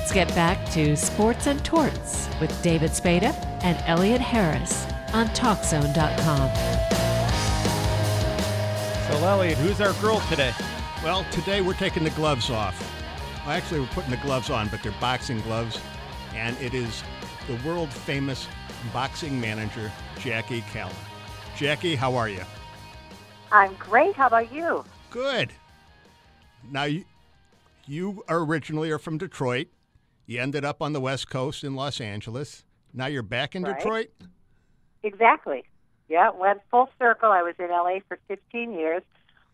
Let's get back to Sports and Torts with David Spada and Elliott Harris on TalkZone.com. So, Elliott, who's our girl today? Well, today we're taking the gloves off. Well, actually, we're putting the gloves on, but they're boxing gloves. And it is the world-famous boxing manager, Jackie Kallen. Jackie, how are you? I'm great. How about you? Good. Now, you originally are from Detroit. You ended up on the West Coast in Los Angeles. Now you're back in Detroit? Exactly. Yeah, went full circle. I was in L.A. for 15 years.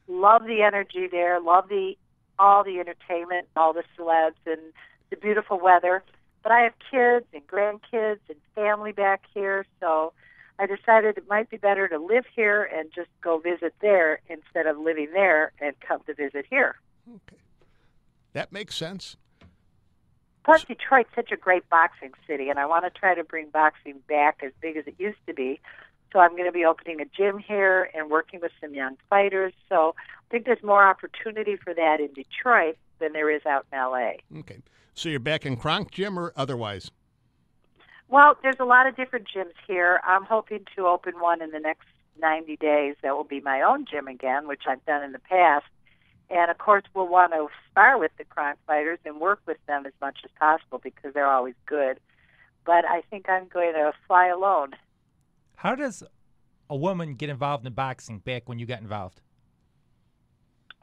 Love the energy there. Love all the entertainment, all the celebs, and the beautiful weather. But I have kids and grandkids and family back here, so I decided it might be better to live here and just go visit there instead of living there and come to visit here. Okay. That makes sense. Plus, Detroit's such a great boxing city, and I want to try to bring boxing back as big as it used to be. So I'm going to be opening a gym here and working with some young fighters. So I think there's more opportunity for that in Detroit than there is out in L.A. Okay. So you're back in Kronk Gym or otherwise? Well, there's a lot of different gyms here. I'm hoping to open one in the next 90 days. That will be my own gym again, which I've done in the past. And, of course, we'll want to spar with the Kronk fighters and work with them as much as possible because they're always good. But I think I'm going to fly alone. How does a woman get involved in boxing back when you got involved?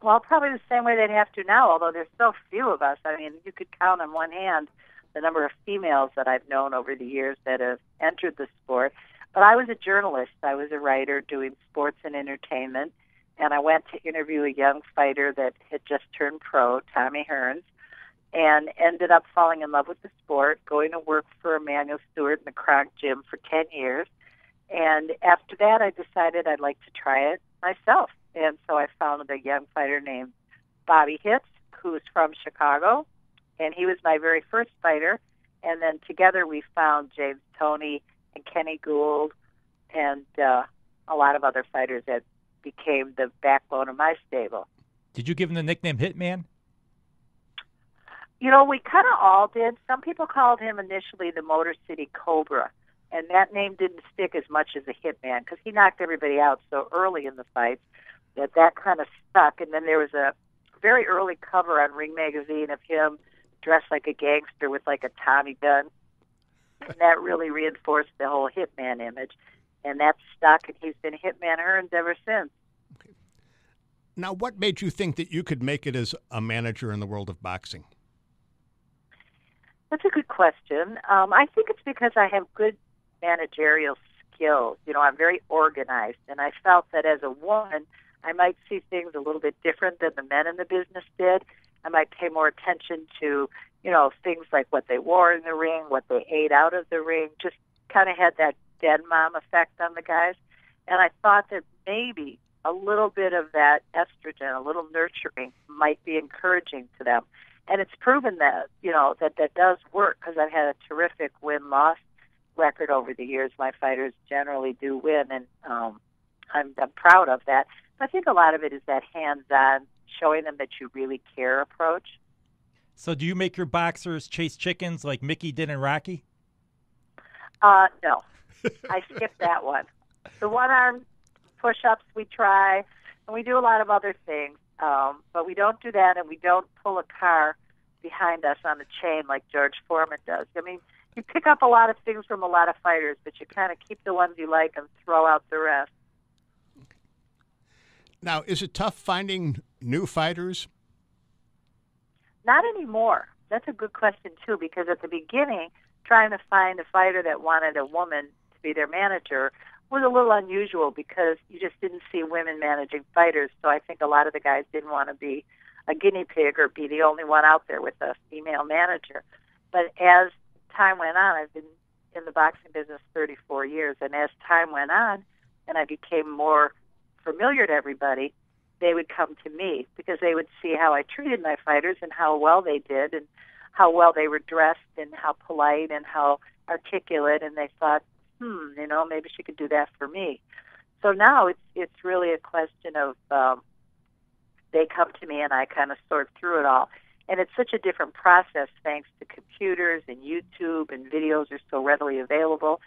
Well, probably the same way they'd have to now, although there's so few of us. I mean, you could count on one hand the number of females that I've known over the years that have entered the sport. But I was a journalist. I was a writer doing sports and entertainment. And I went to interview a young fighter that had just turned pro, Tommy Hearns, and ended up falling in love with the sport, going to work for Emmanuel Stewart in the Kronk Gym for 10 years. And after that, I decided I'd like to try it myself. And so I found a young fighter named Bobby Hitz, who's from Chicago, and he was my very first fighter. And then together we found James Toney and Kenny Gould and a lot of other fighters that became the backbone of my stable. Did you give him the nickname Hitman? You know, we kind of all did. Some people called him initially the Motor City Cobra, and that name didn't stick as much as a Hitman because he knocked everybody out so early in the fights that kind of stuck. And then there was a very early cover on Ring Magazine of him dressed like a gangster with like a Tommy gun, and that really reinforced the whole Hitman image. And that's stuck, and he's been Hitman Hearns ever since. Okay. Now, what made you think that you could make it as a manager in the world of boxing? That's a good question. I think it's because I have good managerial skills. You know, I'm very organized, and I felt that as a woman, I might see things a little bit different than the men in the business did. I might pay more attention to, you know, things like what they wore in the ring, what they ate out of the ring, just kind of had that dead mom effect on the guys. And I thought that maybe a little bit of that estrogen, a little nurturing, might be encouraging to them. And it's proven that, you know, that does work because I've had a terrific win-loss record over the years. My fighters generally do win, and I'm proud of that. But I think a lot of it is that hands-on, showing them that you really care approach. So do you make your boxers chase chickens like Mickey did in Rocky? No. I skipped that one. The one-arm push-ups we try, and we do a lot of other things, but we don't do that, and we don't pull a car behind us on a chain like George Foreman does. I mean, you pick up a lot of things from a lot of fighters, but you kind of keep the ones you like and throw out the rest. Now, is it tough finding new fighters? Not anymore. That's a good question, too, because at the beginning, trying to find a fighter that wanted a woman to be their manager was a little unusual because you just didn't see women managing fighters. So I think a lot of the guys didn't want to be a guinea pig or be the only one out there with a female manager. But as time went on, I've been in the boxing business 34 years, and as time went on and I became more familiar to everybody, they would come to me because they would see how I treated my fighters and how well they did and how well they were dressed and how polite and how articulate, and they thought, you know, maybe she could do that for me. So now it's really a question of they come to me and I kind of sort through it all. And it's such a different process thanks to computers and YouTube, and videos are so readily available.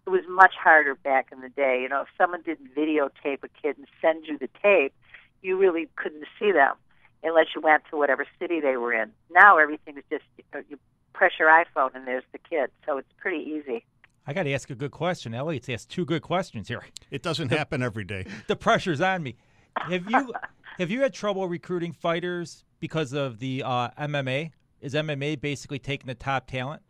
It was much harder back in the day. You know, if someone didn't videotape a kid and send you the tape, you really couldn't see them unless you went to whatever city they were in. Now everything is just, you press your iPhone and there's the kid. So it's pretty easy. I got to ask a good question. Elliott's asked two good questions here. It doesn't happen every day. The pressure's on me. Have you had trouble recruiting fighters because of the MMA? Is MMA basically taking the top talent?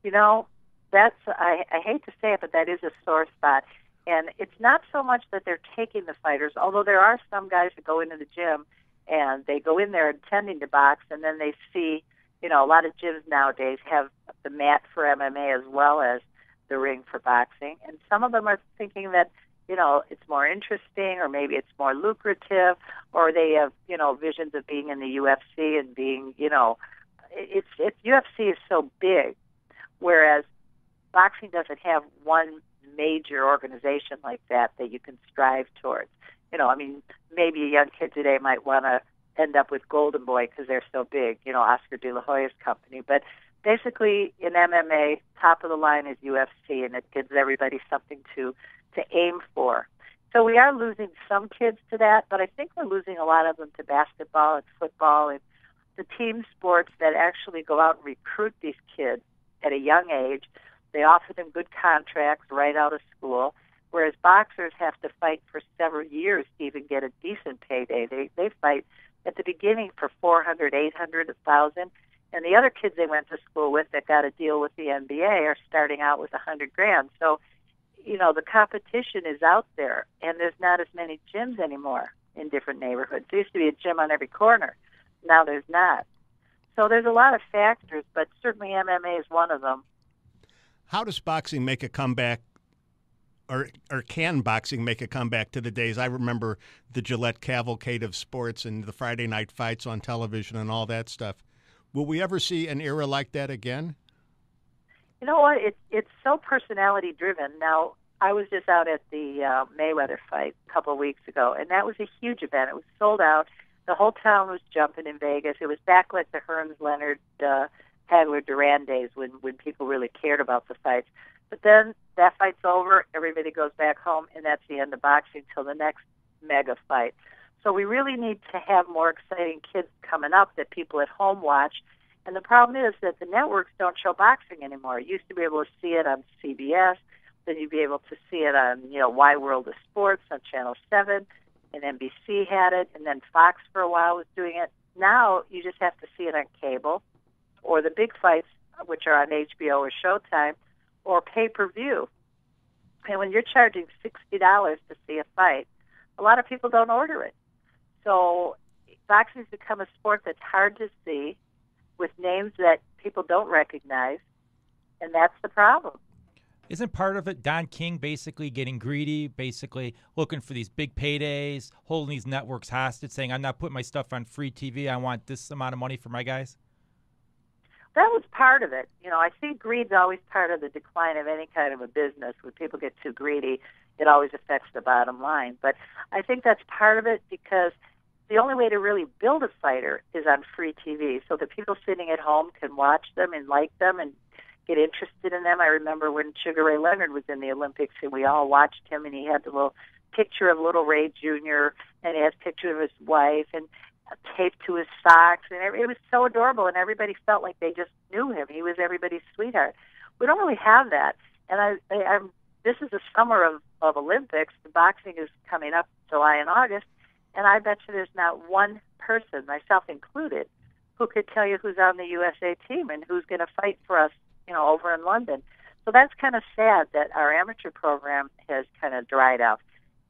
You know, that's I hate to say it, but that is a sore spot. And it's not so much that they're taking the fighters, although there are some guys that go into the gym and they go in there intending to box, and then they see, you know, a lot of gyms nowadays have the mat for MMA as well as the ring for boxing. And some of them are thinking that, you know, it's more interesting, or maybe it's more lucrative, or they have, you know, visions of being in the UFC and being, you know, it's UFC is so big, whereas boxing doesn't have one major organization like that you can strive towards. You know, I mean, maybe a young kid today might want to end up with Golden Boy because they're so big, you know, Oscar De La Hoya's company. But basically, in MMA, top of the line is UFC, and it gives everybody something to aim for. So we are losing some kids to that, but I think we're losing a lot of them to basketball and football and the team sports that actually go out and recruit these kids at a young age. They offer them good contracts right out of school, whereas boxers have to fight for several years to even get a decent payday. They fight at the beginning for $400, $800, $1,000, and the other kids they went to school with that got a deal with the NBA are starting out with $100,000. So, you know, the competition is out there, and there's not as many gyms anymore in different neighborhoods. There used to be a gym on every corner. Now there's not. So there's a lot of factors, but certainly MMA is one of them. How does boxing make a comeback, or can boxing make a comeback to the days? I remember the Gillette cavalcade of sports and the Friday night fights on television and all that stuff. Will we ever see an era like that again? You know what? It's so personality driven. Now, I was just out at the Mayweather fight a couple of weeks ago, and that was a huge event. It was sold out. The whole town was jumping in Vegas. It was back like the Hearns, Leonard, Hagler, Duran days when people really cared about the fights. But then that fight's over, everybody goes back home, and that's the end of boxing till the next mega fight. So we really need to have more exciting kids coming up that people at home watch. And the problem is that the networks don't show boxing anymore. You used to be able to see it on CBS, then you'd be able to see it on, you know, Why World of Sports on Channel 7, and NBC had it, and then Fox for a while was doing it. Now you just have to see it on cable, or the big fights, which are on HBO or Showtime, or pay-per-view. And when you're charging $60 to see a fight, a lot of people don't order it. So boxing's become a sport that's hard to see, with names that people don't recognize, and that's the problem. Isn't part of it Don King basically getting greedy, basically looking for these big paydays, holding these networks hostage, saying, I'm not putting my stuff on free TV, I want this amount of money for my guys? That was part of it. You know, I think greed's always part of the decline of any kind of a business. When people get too greedy, it always affects the bottom line. But I think that's part of it, because the only way to really build a fighter is on free TV, so that people sitting at home can watch them and like them and get interested in them. I remember when Sugar Ray Leonard was in the Olympics, and we all watched him, and he had the little picture of little Ray Jr., and he has a picture of his wife, and taped to his socks, and it was so adorable, and everybody felt like they just knew him. He was everybody's sweetheart. We don't really have that, and I'm this is the summer of Olympics. The boxing is coming up July and August, and I bet you there's not one person, myself included, who could tell you who's on the USA team and who's going to fight for us, you know, over in London. So that's kind of sad that our amateur program has kind of dried up,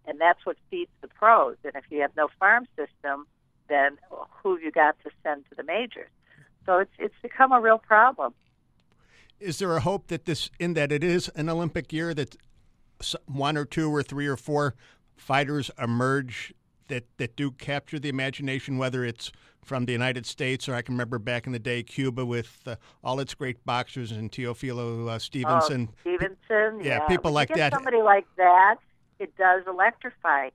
and that's what feeds the pros. And if you have no farm system, then who have you got to send to the majors? So it's become a real problem. Is there a hope that that it is an Olympic year, that one or two or three or four fighters emerge that do capture the imagination, whether it's from the United States, or I can remember back in the day, Cuba with all its great boxers and Teofilo Stevenson. Stevenson, yeah. People when like you get that. Somebody like that, it does electrify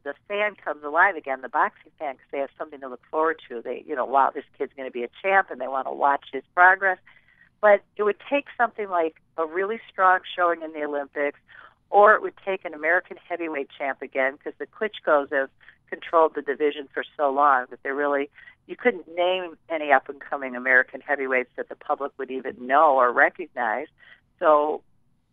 the fan comes alive again, the boxing fan, because they have something to look forward to. They, wow, this kid's going to be a champ, and they want to watch his progress. But it would take something like a really strong showing in the Olympics, or it would take an American heavyweight champ again, because the Klitschko's have controlled the division for so long that you couldn't name any up-and-coming American heavyweights that the public would even know or recognize. So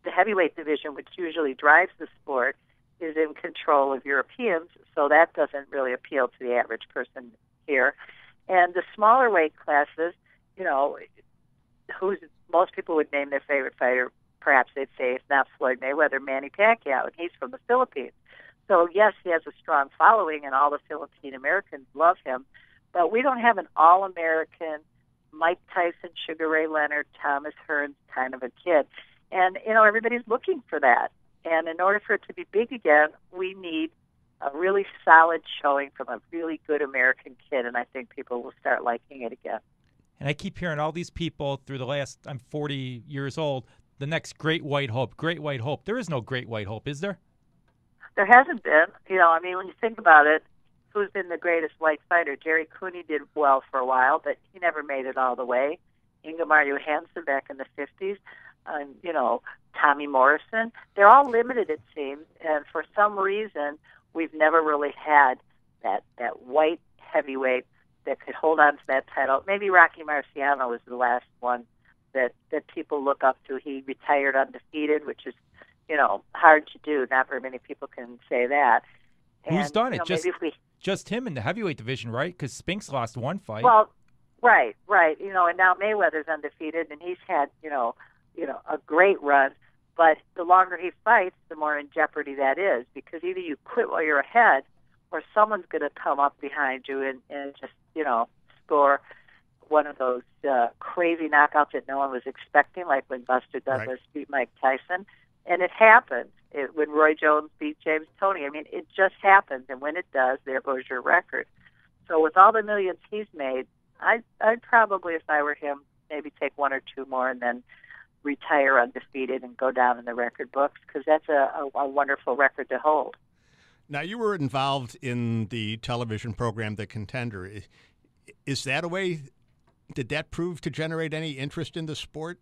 the heavyweight division, which usually drives the sport, is in control of Europeans, so that doesn't really appeal to the average person here. And the smaller weight classes, most people would name their favorite fighter, perhaps they'd say, if not Floyd Mayweather, Manny Pacquiao, and he's from the Philippines. So, yes, he has a strong following, and all the Philippine Americans love him, but we don't have an all-American Mike Tyson, Sugar Ray Leonard, Thomas Hearns kind of a kid. And, everybody's looking for that. And in order for it to be big again, we need a really solid showing from a really good American kid, and I think people will start liking it again. And I keep hearing all these people through the last, I'm 40 years old, the next great white hope, great white hope. There is no great white hope, is there? There hasn't been. When you think about it, who's been the greatest white fighter? Jerry Cooney did well for a while, but he never made it all the way. Ingemar Johansson back in the 50s. Tommy Morrison. They're all limited, it seems, and for some reason, we've never really had that white heavyweight that could hold on to that title. Maybe Rocky Marciano was the last one that people look up to. He retired undefeated, which is, hard to do. Not very many people can say that. Who's done it? Just him in the heavyweight division, right? Because Spinks lost one fight. Well, right. And now Mayweather's undefeated, and he's had, a great run. But the longer he fights, the more in jeopardy that is, because either you quit while you're ahead, or someone's going to come up behind you and just, score one of those crazy knockouts that no one was expecting, like when Buster Douglas beat Mike Tyson. And it happened when Roy Jones beat James Toney. I mean, it just happens, and when it does, there goes your record. So with all the millions he's made, I'd probably, if I were him, maybe take one or two more and then retire undefeated and go down in the record books, because that's a wonderful record to hold. Now, you were involved in the television program, The Contender. Is that a way, did that prove to generate any interest in the sport?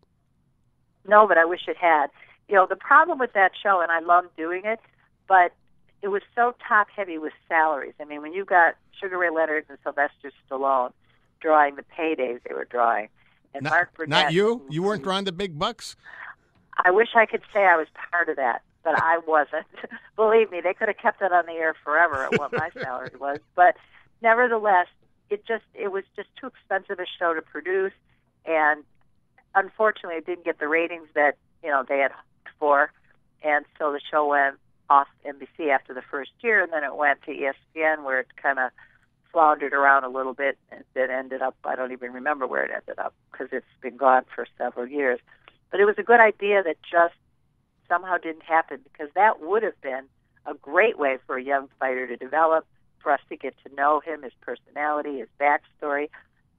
No, but I wish it had. The problem with that show, and I loved doing it, but it was so top-heavy with salaries. I mean, when you got Sugar Ray Leonard and Sylvester Stallone drawing the paydays they were drawing, and Mark Burnett... Not you? You weren't drawing the big bucks? I wish I could say I was part of that, but I wasn't. Believe me, they could have kept it on the air forever at what my salary was. But nevertheless, it was just too expensive a show to produce, and unfortunately, it didn't get the ratings that they had hoped for, and so the show went off NBC after the first year, and then it went to ESPN, where it kind of floundered around a little bit, and it ended up, I don't even remember where it ended up, because it's been gone for several years. But it was a good idea that just somehow didn't happen, because that would have been a great way for a young fighter to develop, for us to get to know him, his personality, his backstory.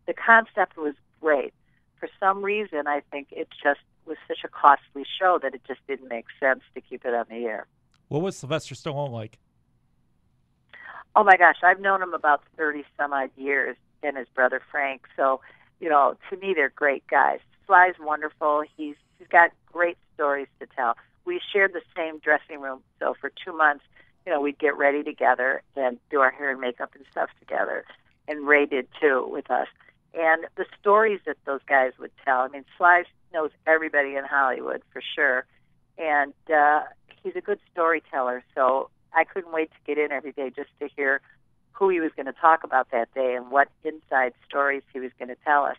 The concept was great. For some reason, I think it just was such a costly show that it just didn't make sense to keep it on the air. What was Sylvester Stallone like? Oh, my gosh, I've known him about 30-some-odd years, and his brother Frank. So, to me, they're great guys. Sly's wonderful. He's got great stories to tell. We shared the same dressing room, so for 2 months, we'd get ready together and do our hair and makeup and stuff together. And Ray did, too, with us. And the stories that those guys would tell, I mean, Sly knows everybody in Hollywood for sure. And he's a good storyteller, so I couldn't wait to get in every day just to hear who he was going to talk about that day and what inside stories he was going to tell us.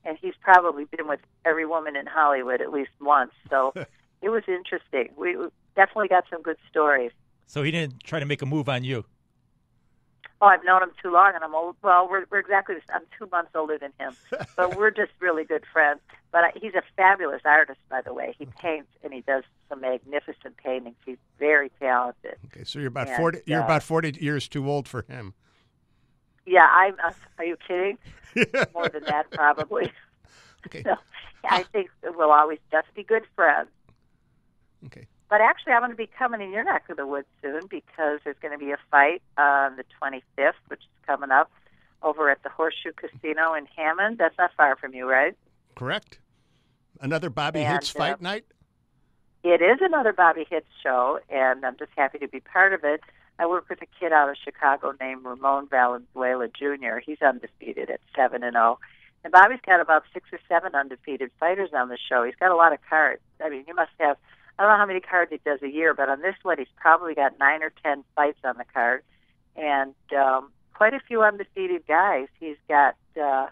And he's probably been with every woman in Hollywood at least once, so it was interesting. We definitely got some good stories. So he didn't try to make a move on you? Oh, I've known him too long, and I'm old. Well, we're exactly the same. I'm 2 months older than him, but we're just really good friends. But he's a fabulous artist, by the way. He paints, and he does some magnificent paintings. He's very talented. Okay, so you're about 40. You're about 40 years too old for him. Yeah, are you kidding? More than that, probably. Okay. So, I think we'll always just be good friends. Okay. But actually, I'm going to be coming in your neck of the woods soon because there's going to be a fight on the 25th, which is coming up over at the Horseshoe Casino in Hammond. That's not far from you, right? Correct. Another Bobby Hits fight night? It is another Bobby Hits show, and I'm just happy to be part of it. I work with a kid out of Chicago named Ramon Valenzuela Jr. He's undefeated at 7-0. And Bobby's got about 6 or 7 undefeated fighters on the show. He's got a lot of cards. I mean, he must have, I don't know how many cards he does a year, but on this one he's probably got 9 or 10 fights on the card. And quite a few undefeated guys. He's got a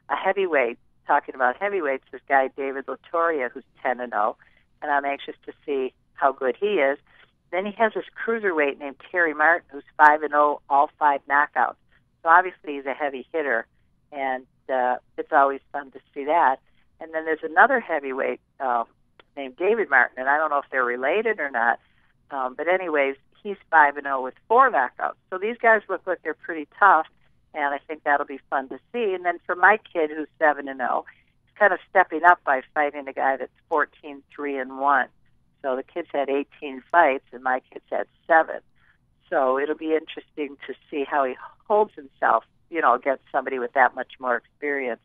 heavyweight. Talking about heavyweights, this guy David Latoria, who's 10-0, and I'm anxious to see how good he is. Then he has this cruiserweight named Terry Martin, who's 5-0, all 5 knockouts. So obviously he's a heavy hitter, and it's always fun to see that. And then there's another heavyweight named David Martin, and I don't know if they're related or not. But anyways, he's 5-0 with 4 knockouts. So these guys look like they're pretty tough, and I think that'll be fun to see. And then for my kid, who's 7-0, he's kind of stepping up by fighting a guy that's 14-3-1. So the kid's had 18 fights, and my kid's had 7. So it'll be interesting to see how he holds himself, against somebody with that much more experience.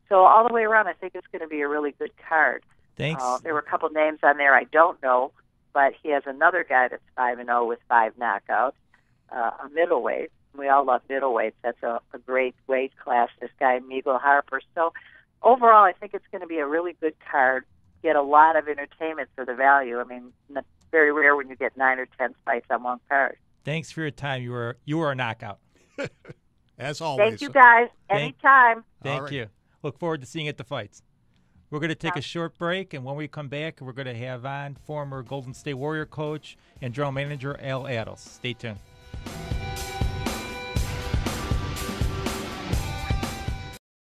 So all the way around, I think it's going to be a really good card. Thanks. There were a couple names on there I don't know, but he has another guy that's 5-0 with 5 knockouts, a middleweight. We all love middleweights. That's a great weight class, this guy, Miguel Harper. So overall, I think it's going to be a really good card. Get a lot of entertainment for the value. I mean, it's very rare when you get 9 or 10 fights on one card. Thanks for your time. You were a knockout. As always. Thank you, guys. Anytime. Thank you. Look forward to seeing you at the fights. We're going to take a short break, and when we come back, we're going to have on former Golden State Warrior coach and general manager Al Addles. Stay tuned.